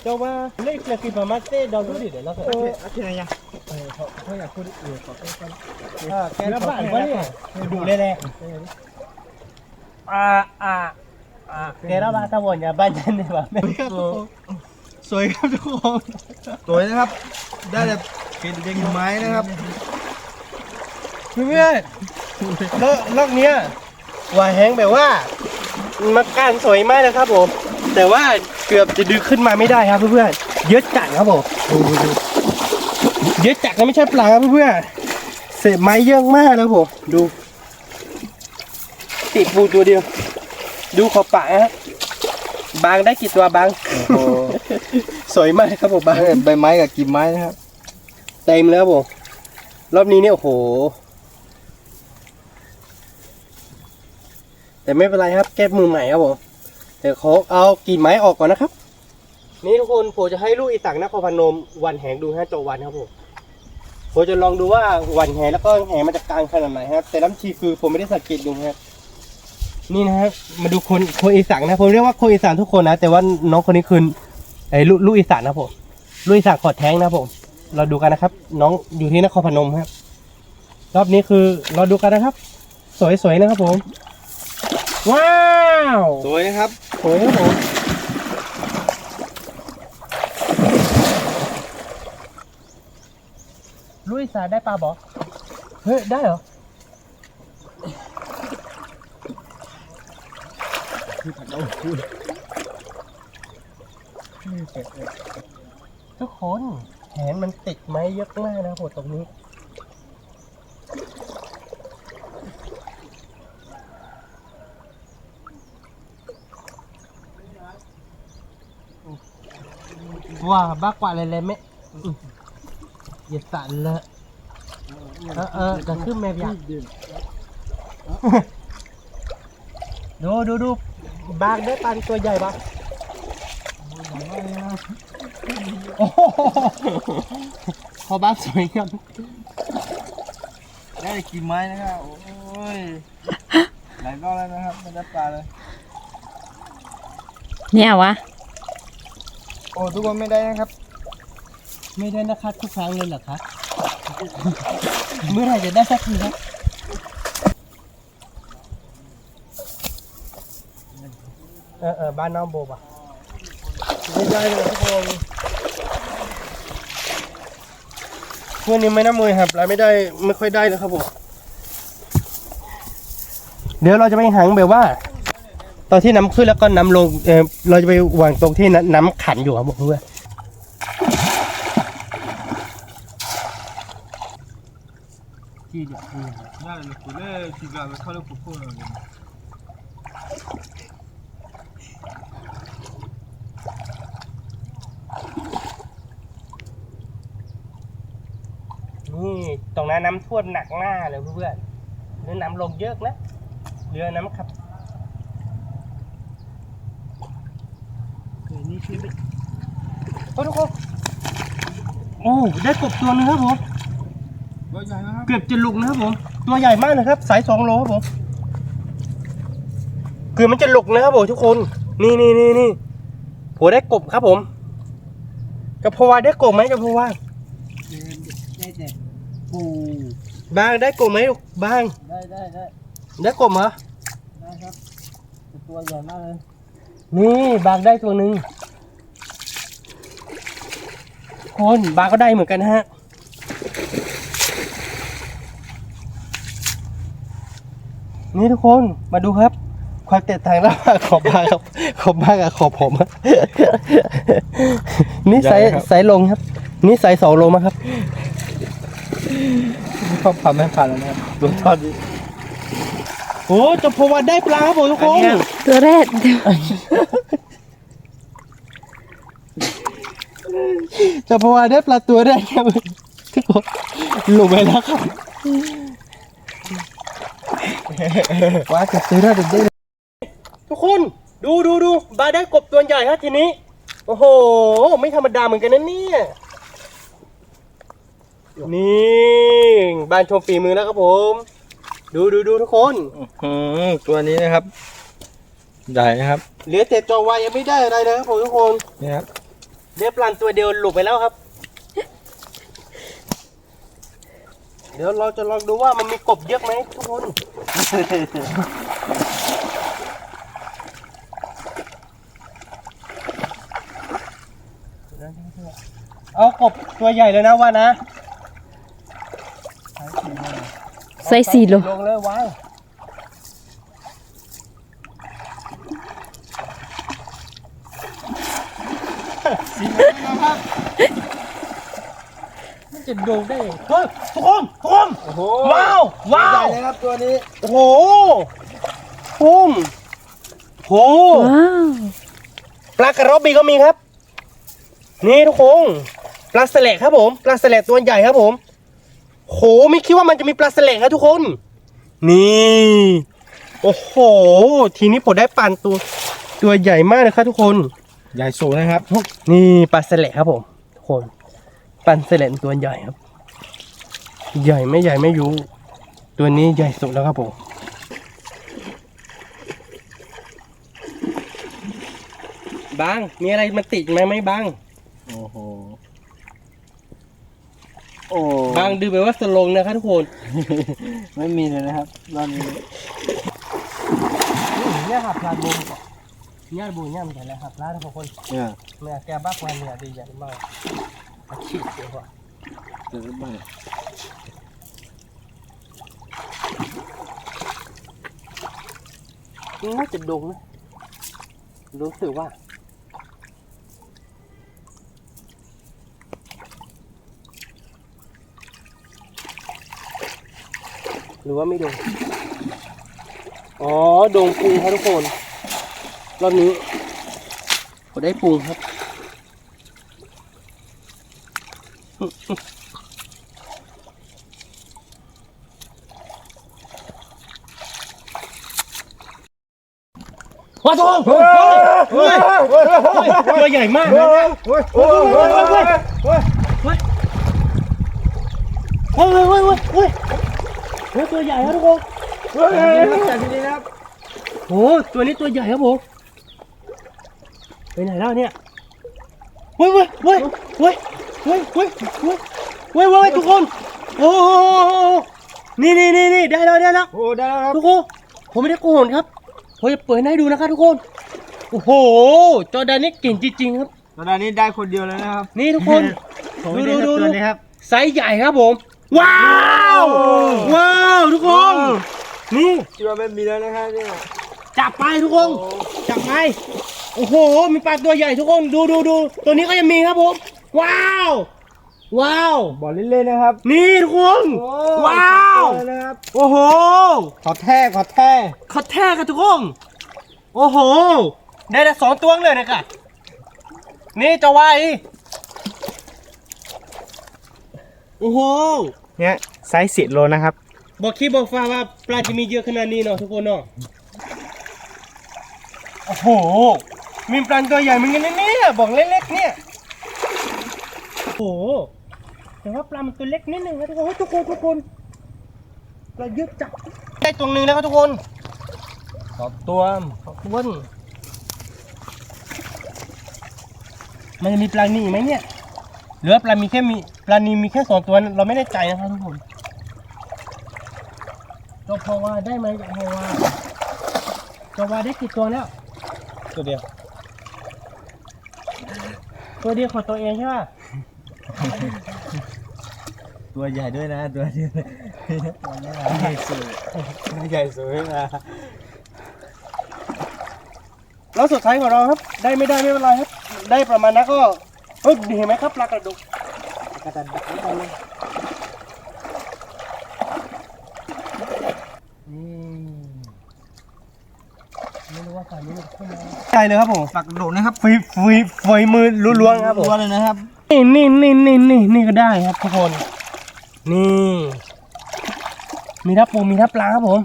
เจ้าว่าเล็กเลยคือประมาณเต้ดาวรู้ดิเดี๋ยวเราจะ โอเคนะยัง เขาอยากพูดอยู่ขอโทษกันแกรับบ้านวะเนี่ยดูเลยแหละแกรับบ้านตะวันอย่าบ้านฉันเนี่ยแบบสวยครับทุกคน สวยนะครับ ได้แต่กิ่งไม้นะครับ เพื่อนลอกเนี้ยว่าแห้งแบบว่ามาการสวยมากนะครับผมแต่ว่าเกือบจะดึงขึ้นมาไม่ได้ครับเพื่อนๆเยอะจัดครับผมดูเยอะจัดนะไม่ใช่ปลาครับเพื่อนๆเศษไม้เยอะมากแล้วผมดูติดปูตัวเดียวดูขอบปากฮะบางได้กี่ตัวบางสวยมากครับผมบาง ใบไม้กับกิ่งไม้นะครับ เต็มแล้วผมรอบนี้เนี่ยโอ้โหแต่ไม่เป็นไรครับแก้มือใหม่ครับผมเดี๋ยวเขาเอากิ่งไม้ออกก่อนนะครับนี่ทุกคนผมจะให้ลูกอีสังนครพนมวันแหงดูฮะโจวันครับผมผมจะลองดูว่าวันแหแล้วก็แหมันจะกลางขนาดไหนครับแต่น้ำชีคือผมไม่ได้สังเกตดูครับนี่นะครับมาดูคนอีสังนะผมเรียกว่าคนอีสานทุกคนนะแต่ว่าน้องคนนี้คือไอ้ลูกอีสานนะผมลูกอีสานขอดแท้งนะผมเราดูกันนะครับน้องอยู่ที่นครพนมครับรอบนี้คือเราดูกันนะครับสวยๆนะครับผมว้าว สวยนะครับ สวยครับผมลุยสาได้ปลาบอเฮ้ยได้เหรอทุกคนแขนมันติดไม้เยอะมากนะผมตรงนี้ว้าบ้ากว่าเลยไหมอย่าสั่นเลยจะขึ้นแม่พี่ดูบางได้ปันตัวใหญ่ปะพอบางสวยครับ ได้กิ่งไม้นะครับโอ้ยหลายรอบแล้วนะครับไม่ได้ปลาเลย เนี่ยวะ โอ้ทุกคนไม่ได้นะครับ ไม่ได้นะครับทุกครั้งเลยเหรอคะ เมื่อไหร่จะได้สักทีครับบ้านน้องโบป่ะไม่ได้เลยทุกคนเพื่อนนี้ไม่น่ามือครับเราไม่ค่อยได้เลยครับผมเดี๋ยวเราจะไปหางแบบว่าตอนที่น้ำขึ้นแล้วก็น้ำลงเราจะไปวางตรงที่น้ำขันอยู่ครับผมเพื่อนที่เดียว ได้เลยคุณเล่ที่การไปเข้าเรื่องปุ๊บเลย ตรงนั้นน้ำท่วมหนักหน้าเลยเพื่อนๆเรือน้ำลงเยอะนะเรือน้ำครับนี่คือโอ้ทุกคนโอ้ได้กบตัวนึงครับผม ตัวใหญ่นะครับ เกือบจะลุกนะครับผมตัวใหญ่มากเลยครับสาย2 โลครับผมเกือบมันจะลุกนะครับผมทุกคนนี่ผมได้กบครับผมกระเพาะได้กบไหมกระเพาะ ได้แต่ปู บางได้กบไหมบาง ได้ ได้กบเหรอ ได้ครับตัวใหญ่มากเลย นี่บางได้ตัวหนึ่งคนบางก็ได้เหมือนกันนะฮะนี่ทุกคนมาดูครับความแตกต่างระหว่างขอบบางกับขอบบางกับขอบผมนี่ไซส์ลงครับ นี่ไซส์2 โลมาครับ ชอบทำให้ผ่านแล้วนะครับดูทอดดิ โอ้จะพอวันได้ปลาครับผมทุกคน ตัวแรก จะพอวันได้ปลาตัวแรกครับทุกคนหลุดไปแล้วครับว้าจะซื้อได้เด็ดทุกคนดูบาได้กบตัวใหญ่ครับทีนี้โอ้โหไม่ธรรมดาเหมือนกันนะเนี่ยนี่บ้านชมฝีมือแล้วครับผมดูทุกคน ตัวนี้นะครับใหญ่นะครับ เหลือแต่จอวายยังไม่ได้อะไรเลยครับผมทุกคน นี่ครับ เรียบรันตัวเดียวหลุดไปแล้วครับ เดี๋ยวเราจะลองดูว่ามันมีกบเยอะไหมทุกคน เอากบตัวใหญ่เลยนะว่านะ ไซส์4 โล ลงเลยวางมันจะโดนได้เฮ้ยทุกคน โอ้โห ว้าว ใหญ่นะครับตัวนี้ โอ้โหพุ่มโห ว้าว ปลากระรอบบีก็มีครับ นี่ทุกคนปลาสแลกครับผมปลาสแลกตัวใหญ่ครับผมโหไม่คิดว่ามันจะมีปลาสแลกนะทุกคน นี่โอ้โหทีนี้ผมได้ปลาตัวใหญ่มากเลยครับทุกคน ใหญ่สูงนะครับ นี่ปลาสแลกครับผมทุกคนปลาสแลกตัวใหญ่ครับ ใหญ่ไม่รู้ตัวนี้ใหญ่สุดแล้วครับผมบางมีอะไรมาติดไหมไม่บาง โอ้โห บางดูแบบว่าสลงนะครับทุกคน ไม่มีเลยนะครับรอบนี้ เนี่ยครับปลาบูเนี่ยบูเนี่ยมันใหญ่แล้วครับปลาทุกคน เนี่ย แม่แกบักวันเนี่ยดีใหญ่มากฉีดเลยว่ะ เจอบ้าง น่าจะดงนะรู้สึกว่าหรือว่าไม่ดงอ๋อดงปูครับทุกคนรอบนี้ผมได้ปูครับว้าวตัวใหญ่มากนะตัวใหญ่ครับทุกคน จัดดีๆนะครับ โอ้ตัวนี้ตัวใหญ่ครับผมไปไหนแล้วเนี่ยเว้ยทุกคนโอ้นี่ได้แล้ว โอ้ได้แล้วครับ ทุกคนผมไม่ได้โกหกครับผมจะเปิดให้ดูนะครับทุกคนโอ้โหจอร์แดนนี่เก่งจริงๆครับ ตอนนี้ได้คนเดียวเลยนะครับ นี่ทุกคน ดู ตัวนี้ครับ ไซส์ใหญ่ครับผม ว้าวทุกคน นี่ คิดว่าไม่มีแล้วนะครับเนี่ย จับไปทุกคนจับไปโอ้โหมีปลาตัวใหญ่ทุกคนดูตัวนี้ก็ยังมีครับผมว้าว บอกเล่นๆนะครับ นี่ทุกคนว้าว นะครับ โอ้โห ขอแท้ เขาแท้กันทุกคนโอ้โหได้แต่2 ตัวเลยนะครับนี่จะว่าอีโอ้โห เนี่ย ไซส์10 โลนะครับ บอกคิดบอกฟ้าว่าปลาจะมีเยอะขนาดนี้เนาะทุกคนเนาะโอ้โหมีปลาตัวใหญ่เหมือนกันนะเนี่ยบอกเล็กๆเนี่ยโอ้โหแต่ว่าปลามันตัวเล็กนิดนึงนะทุกคนทุกคนปลาเยอะจัดได้ตัวหนึ่งแล้วครับทุกคน2 ตัวมันจะมีปลานีไหมเนี่ยหรือว่าปลานีมีแค่2 ตัวเราไม่แน่ใจนะครับทุกคนก็พอว่าได้ไหมพอว่าได้กี่ตัวแล้วตัวเดียวของตัวเองใช่ป่ะ ตัวใหญ่ด้วยนะตัวใหญ่ใหญ่สุดใหญ่สุดนะ แล้วสุดท้ายของเราครับได้ไม่เป็นไรครับได้ประมาณนั้นก็เห็นไหมครับปลากระดุกไม่รู้ว่าฝ่ายนี้ขึ้นมาใช่เลยครับผม ปากโดดนะครับ ฝีมือล้วนๆครับผม ล้วนเลยนะครับ นี่ก็ได้ครับทุกคนนี่มีทับปูมีทับปลาครับผม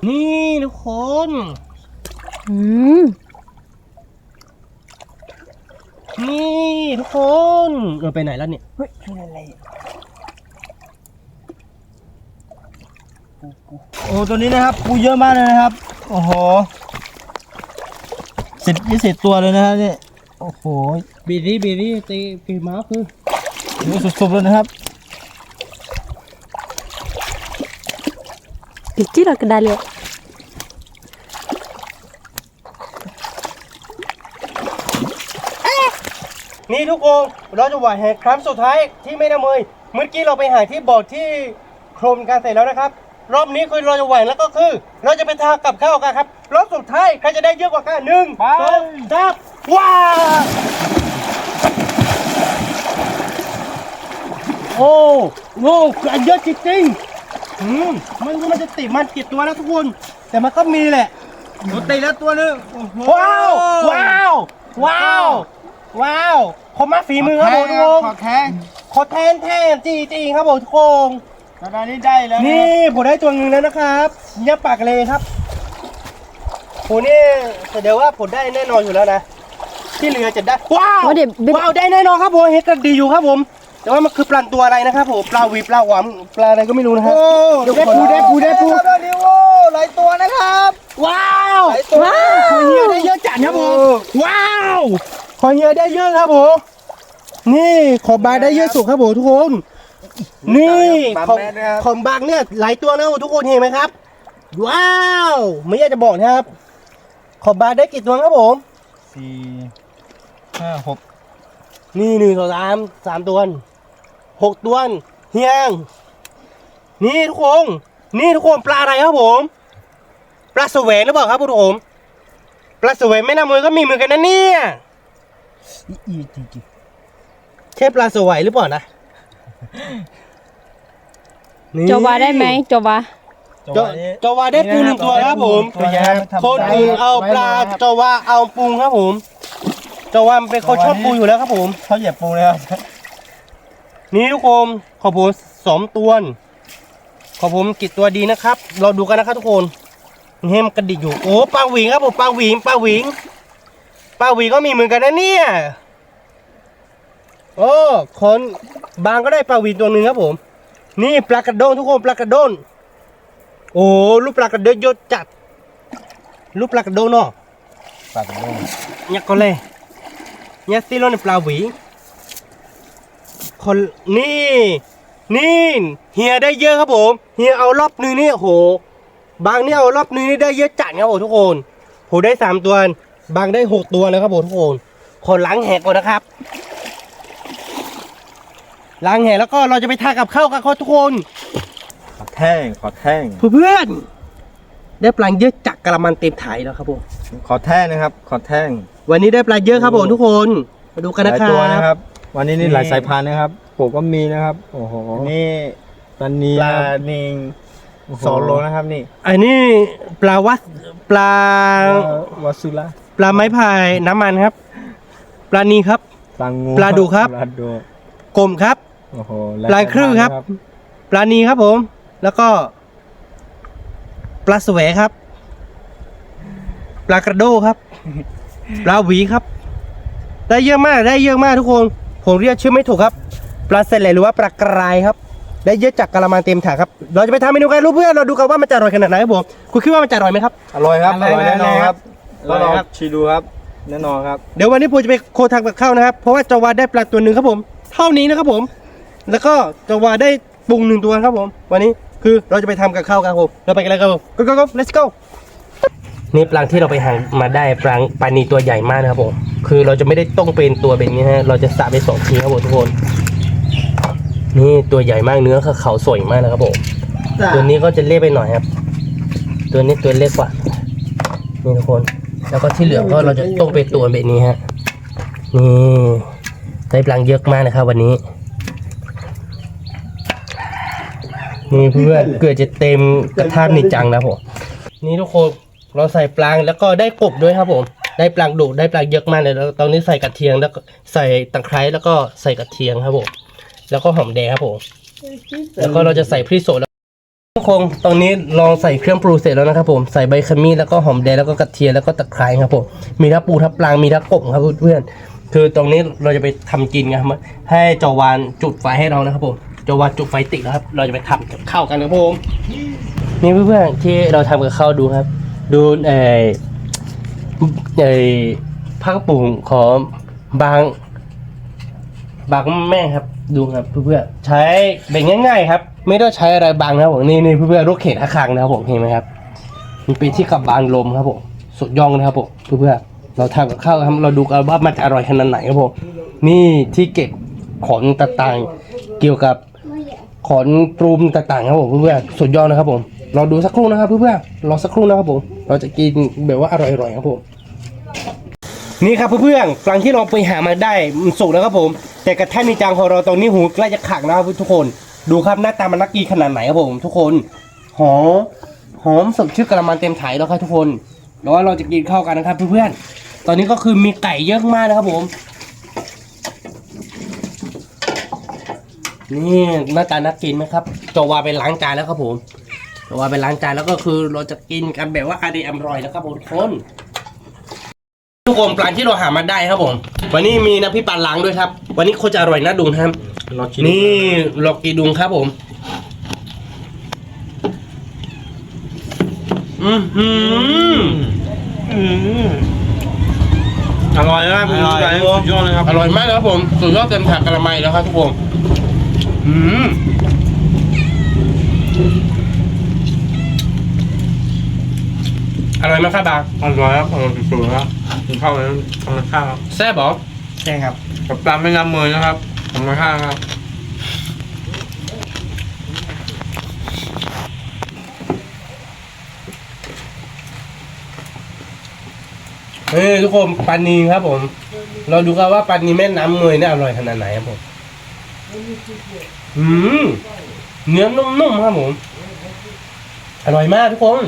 นี่ทุกคน อืม นี่ทุกคนไปไหนแล้วเนี่ยเฮ้ยอะไร โอ้ตัวนี้นะครับปูเยอะมากเลยนะครับโอ้โห10-20 ตัวเลยนะครับนี่โอ้โห บีดีตีปีม้าคือ นี่สุดๆเลยนะครับ kecil lah kedali. นี่ทุกคนเราจะหว่านแหครั้งสุดท้ายที่ไม่น้ำเมยเมื่อกี้เราไปหาที่บ่อที่โครมการเสร็จแล้วนะครับรอบนี้คือเราจะหว่านแล้วก็คือเราจะไปทากับข้าวกันครับรอบสุดท้ายใครจะได้เยอะกว่ากัน1 2 3ว้าวโอ้โหเยอะจริงๆมันจะติดมันกี่ตัวแล้วทุกคนแต่มันก็มีแหละ ตัวตีแล้วตัวนึง ว้าวผมมาฝีมือครับผมทุกคน ขอแท้ง ขอแทนจริงครับผมทุกคน ตอนนี้ได้แล้ว นี่ผมได้ตัวหนึ่งแล้วนะครับยับปากเลยครับผมนี่แต่เดี๋ยวว่าผมได้แน่นอนอยู่แล้วนะที่เหลือจะได้ว้าวได้แน่นอนครับผมเห็นกันดีอยู่ครับผมแต่ว่ามันคือปลาตัวอะไรนะครับผมปลาวีปลาหวานปลาอะไรก็ไม่รู้นะครับได้ปู โอ้หลายตัวนะครับ ว้าว หลายตัว ขอเฮียได้เยอะจัดครับผมว้าวขอเฮียได้เยอะครับผมนี่ขอบางได้เยอะสุดครับผมทุกคนนี่ของบางเนี่ยหลายตัวนะทุกคนเห็นไหมครับว้าวไม่อยากจะบอกนะครับขอบบางได้กี่ตัวครับผม4 5 6นี่1 2 3 3 ตัว6 ตัวเฮียงนี่ทุกคนปลาอะไรครับผมปลาแสวงหรือเปล่าครับทุกคนปลาแสวงไม่น่ามือก็มีเหมือนกันนะเนี่ยใช่ปลาแสวงหรือเปล่านะ Cobaได้ไหม coba จาวาได้ปู1 ตัวครับผม ตัวใหญ่ คนอื่นเอาปลาจาวาเอาปูครับผมจาวาเป็นคนชอบปูอยู่แล้วครับผม เขาเหยียบปูเลยครับ นี่ทุกคนขอผม2 ตัวขอผมกี่ตัวดีนะครับเราดูกันนะครับทุกคนเฮมกระดิกอยู่โอ้ปลาหวิงครับผมปลาหวิงก็มีเหมือนกันนะเนี่ยโอ้คนบางก็ได้ปลาหวิงตัวหนึ่งครับผมนี่ปลากระโดนทุกคนปลากระโดนโอ้ลูกปลากระโดนยศจัดลูกปลากระโดนเนาะ ปากโดน เนี่ยก็เลยเนี่ยซีโร่ในปลาหวิงคนนี่เฮียได้เยอะครับผมเฮียเอารอบนึงนี่โหบางนี่เอารอบนึงนี่ได้เยอะจัดครับผมทุกคนผมได้3 ตัวบางได้6 ตัวแล้วครับผมทุกคนขอล้างแหกก่อนนะครับล้างแหแล้วก็เราจะไปทากับข้าวกันครับทุกคน ขอแท่ง เพื่อนได้ปลาเยอะจักกระมังเต็มถ่ายแล้วครับผม ขอแท่งนะครับขอแท่ง วันนี้ได้ปลาเยอะครับผมทุกคนมาดูกัน ห นะ ลาย ค ตัว รั นะครับ บวันนี้นี่หลายสายพันธุ์นะครับปลูกก็มีนะครับโอ้โหนี่ปลานีปลานิง2 โลนะครับนี่ อันนี้ปลาวัดปลา วาสุระ ปลาไม้พายน้ำมันครับปลานีครับ ปลางู ปลาดุครับ ปลาดุ กลมครับ โอ้โห ลายครึ่งครับ ปลานีครับผม แล้วก็ปลาแสวครับ ปลากระโดครับ ปลาหวีครับ ได้เยอะมากทุกคน ผมเรียกชื่อไม่ถูกครับ ปลาเสลหรือว่าปลากรายครับ ได้เยอะจากกะละมังเต็มถังครับ เราจะไปทำเมนูกันรู้เพื่อน เราดูกันว่ามันจะอร่อยขนาดไหนครับผม คุณคิดว่ามันจะอร่อยไหมครับ อร่อยครับ อร่อยแน่นอนครับ อร่อยครับ ชิมดูครับ แน่นอนครับ เดี๋ยววันนี้ผมจะไปโคทางกับข้าวนะครับ เพราะว่าจาวาได้ปลาตัวหนึ่งครับผม เท่านี้นะครับผม แล้วก็จาวาได้ปรุง1 ตัวครับผม วันนี้คือเราจะไปทำกับข้าวกันครับผม เราไปกันเลยครับผม go let's go นี่ปลาที่เราไปหามาได้ปลานีตัวใหญ่มากนะครับผม คือเราจะไม่ได้ต้มเป็นตัวเป็นนี้ฮะ เราจะสระไป2 ทีครับผมทุกคน นี่ตัวใหญ่มากเนื้อเขาสวยมากนะครับผม ตัวนี้ก็จะเล็กไปหน่อยครับ ตัวนี้ตัวเล็กกว่า นี่ทุกคน แล้วก็ที่เหลือก็เราจะต้มเป็นตัวแบบนี้ฮะ นี่ได้ปลาเยอะมากนะครับวันนี้ นี่เพื่อนเกิดจะเต็มกระทะนี่จังนะผมนี่ทุกคนเราใส่ปลาแล้วก็ได้กบด้วยครับผมได้ปลาดุได้ปลาเยอะมากเลยแล้วตอนนี้ใส่กระเทียมแล้วก็ใส่ตะไคร้แล้วก็ใส่กระเทียมครับผมแล้วก็หอมแดงครับผมแล้วก็เราจะใส่พริกสดแล้วทุกคนตอนนี้ลองใส่เครื่องปรุงเสร็จแล้วนะครับผมใส่ใบขมิ้นแล้วก็หอมแดงแล้วก็กระเทียมแล้วก็ตะไคร้ครับผมมีทั้งปูทั้งปลามีทั้งกบครับเพื่อนคือตรงนี้เราจะไปทำกินกันครับให้จาวานจุดไฟให้เรานะครับผมจาวานจุดไฟติดแล้วครับเราจะไปทำกับข้าวกันครับผมนี่เพื่อนๆที่เราทำกับข้าวดูครับดูผักปุ่งของบางแม่ครับดูครับเพื่อนๆใช้เป็นง่ายๆครับไม่ต้องใช้อะไรบางนะครับผมนี่เพื่อนๆรถเข็นข้างนะครับผมเห็นไหมครับมันเป็นที่กับบางลมครับผมสุดยอดนะครับผมเพื่อนๆเราทำกับข้าวครับเราดูกันว่ามันจะอร่อยขนาดไหนครับผมนี่ที่เก็บของต่างๆเกี่ยวกับของปรุงต่างๆครับผมเพื่อนๆสุดยอดนะครับผมเราดูสักครู่นะครับเพื่อนๆรอสักครู่นะครับผมเราจะกินแบบว่าอร่อยๆครับผมนี่ครับเพื่อนๆปลาที่เราไปหามาได้มันสุกแล้วครับผมแต่กระทะมีจางของเราตรงนี้หูใกล้จะขักนะครับทุกคนดูครับหน้าตามันน่ากินขนาดไหนครับผมทุกคนหอมสดชื่นกระมังเต็มถ่ายแล้วครับทุกคนแล้วว่าเราจะกินข้าวกันนะครับเพื่อนๆตอนนี้ก็คือมีไก่เยอะมากนะครับผมนี่หน้าตาน่ากินไหมครับจาวาไปล้างจานแล้วครับผมจาวาไปล้างจานแล้วก็คือเราจะกินกันแบบว่าอร่อยแล้วครับผมทุกคนปลาที่เราหามาได้ครับผมวันนี้มีน้ำพริกปลาล้างด้วยครับวันนี้โคตรจะอร่อยน่าดูนะครับนี่ลอกกีดุงครับผมอร่อยนะครับสุดยอดเลยครับ อร่อยมากครับผมสุดยอดเต็มถังกระมังแล้วครับทุกคนอร่อยมากครับบาง อร่อยครับอร่อยสุดๆครับกินข้าวเลยทำข้าวครับ แซ่บเหรอ ใช่ครับกับปลาแม่น้ำเมยนะครับทำข้าวครับ ทุกคนปลานีครับผมเราดูกันว่าปลานีแม่น้ำเมยเนี่ยอร่อยขนาดไหนครับผมเนื้อนุ่มๆครับผมอร่อยมากทุกคน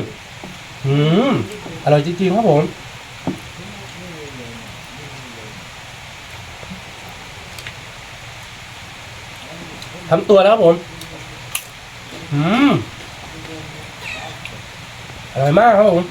อร่อยจริงๆครับผมทำตัวแล้วครับผมอร่อยมากครับผม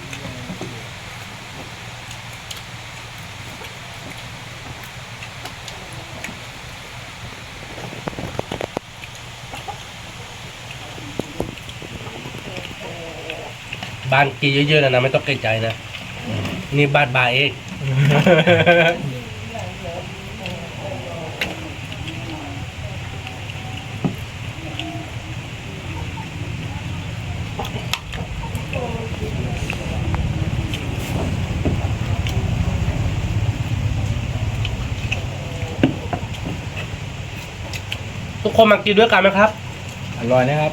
บ้านกินเยอะๆนะไม่ต้องเกรงใจนะนี่บ้านบายเองทุกคนมากินด้วยกันไหมครับ อร่อยนะครับ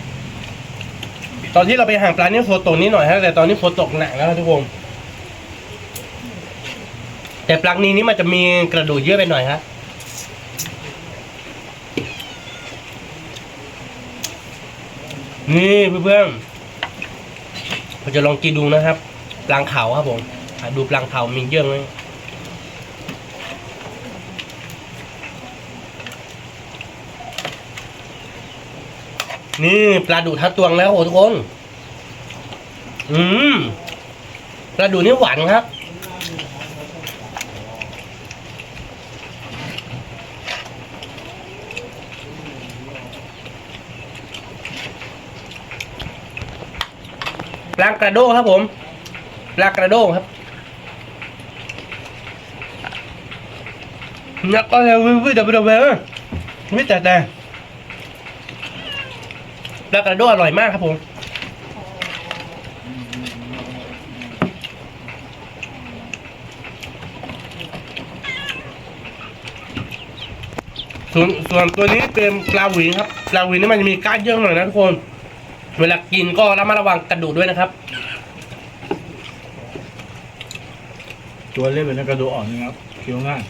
ตอนที่เราไปหาปลาเนี่ยฝนตกนิดหน่อยฮะแต่ตอนนี้ฝนตกหนักแล้วทุกคนแต่ปลานีนี้มันจะมีกระดูกเยอะไปหน่อยฮะนี่เพื่อนๆเราจะลองกินดูนะครับปลาเขาครับผมดูปลาเขามีเยอะไหม นี่ปลาดุกทับตวงแล้วโอ้ทุกคน ปลาดุกนี่หวานครับปลากระโดงครับผมปลากระโดงครับนักก็เลยวิ่งเดินไปไม่แต่ปลากระโดงอร่อยมากครับผมส่วนตัวนี้เป็นปลาหวีครับปลาหวีนี่มันจะมีก้านเยอะหน่อยนะทุกคนเวลากินก็ระมัดระวังกระดูกด้วยนะครับ ตัวเล่นเป็นกระดูกอ่อนนะครับเคี้ยวง่าย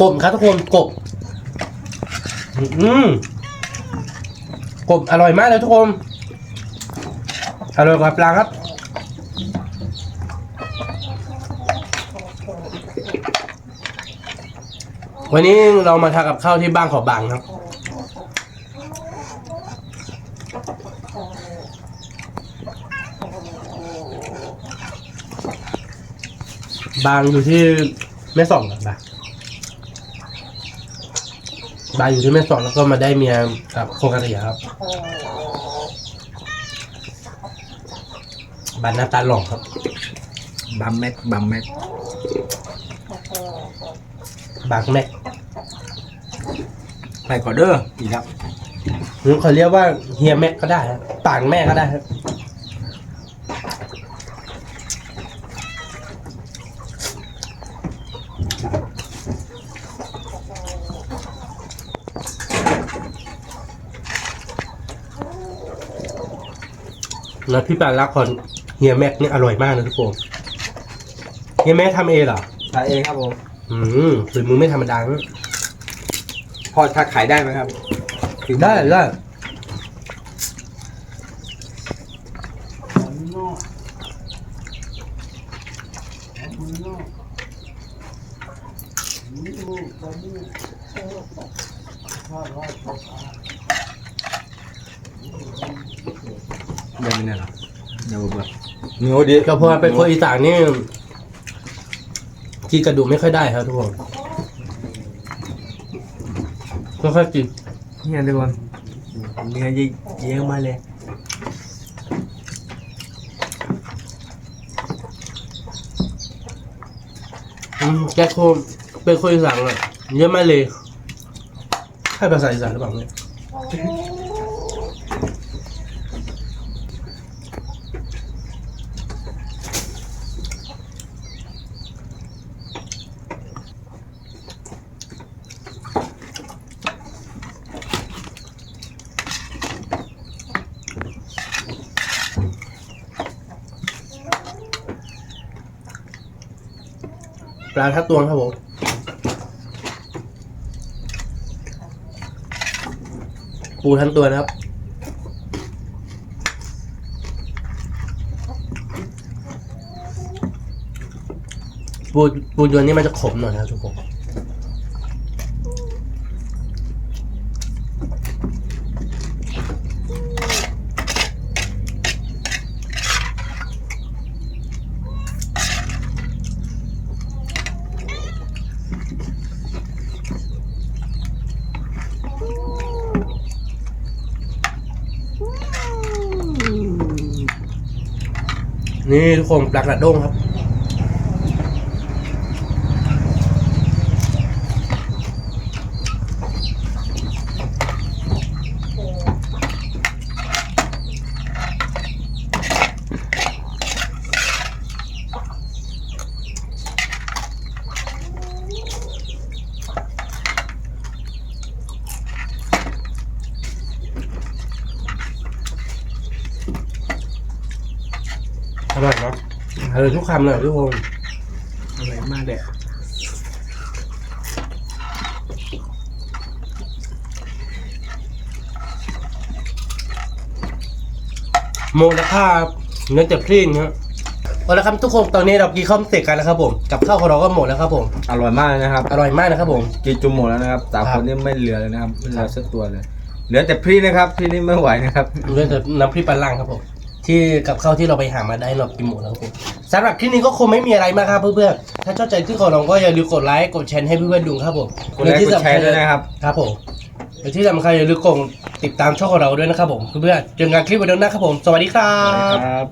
กบครับทุกคนกบกบอร่อยมากเลยทุกคนอร่อยกว่าปลาครับวันนี้เรามาทานกับข้าวที่บ้านขอบางครับบางอยู่ที่แม่สอดครับบางอยู่ที่แม่สอดแล้วก็มาได้เมียกับโคกระเรียครับบานหน้าตาหล่อครับ บัมแม็กบัมแม็ก บางแม็ก ไปก่อนเด้ออีกครับ หรือเขาเรียกว่าเฮียแม็กก็ได้ครับต่างแม่ก็ได้ครับแล้วพี่ปานรักคนเฮียแม็กนี่อร่อยมากนะทุกคนเฮียแม็กทำเองเหรอ ทานเองครับผม ฝีมือไม่ธรรมดานะ พอถ้าขายได้ไหมครับ ได้เดี๋ยวไม่แน่หรอเดี๋ยวเบื่อเนื้อดี ก็เพราะว่าเป็นคนอีสานนี่กินกระดูกไม่ค่อยได้ครับทุกคนก็ค่อยกิน เนี่ยทุกคนเนื้อเยอะมากเลย แกโคมเป็นคนอีสานอ่ะเยอะมากเลยใช่ภาษาอีสานหรือเปล่าเนี่ยปลาทับตวงครับผมปูทั้งตัวนะครับปูตัวนี้มันจะขมหน่อยนะครับทุกคนนี่ทุกคนปลากระด้งครับอร่อยเนาะอร่อยทุกคำเลยทุกคน อร่อยมากเลย โมราคาเนื้อจะพริ้งครับ เอาละครับทุกคนตอนนี้เรากินข้าวเสร็จกันแล้วครับผมกับข้าวของเราก็หมดแล้วครับผม อร่อยมากเลยนะครับ อร่อยมากนะครับผม กินจุ่มหมดแล้วนะครับสาม ค ครับ นนี่ไม่เหลือเลยนะครับไม่เหลือสักตัวเลย เหลือแต่พริกนะครับพริกนี่ไม่ไหวนะครับ เรื่องแต่น้ำพริกปลาล่างครับผมที่กับข้าวที่เราไปหามาได้เรากินหมดแล้วครับผมสำหรับคลิปนี้ก็คงไม่มีอะไรมากครับเพื่อนๆถ้าชอบใจคลิปของเราก็อย่าลืมกดไลค์กดแชร์ให้เพื่อนๆดูครับผม กดไลค์กดแชร์ด้วยนะครับ ครับผมและที่สำคัญอย่าลืมกดติดตามช่องของเราด้วยนะครับผมเพื่อนๆเจอกันคลิปวันหน้าครับผมสวัสดีครับ ครับ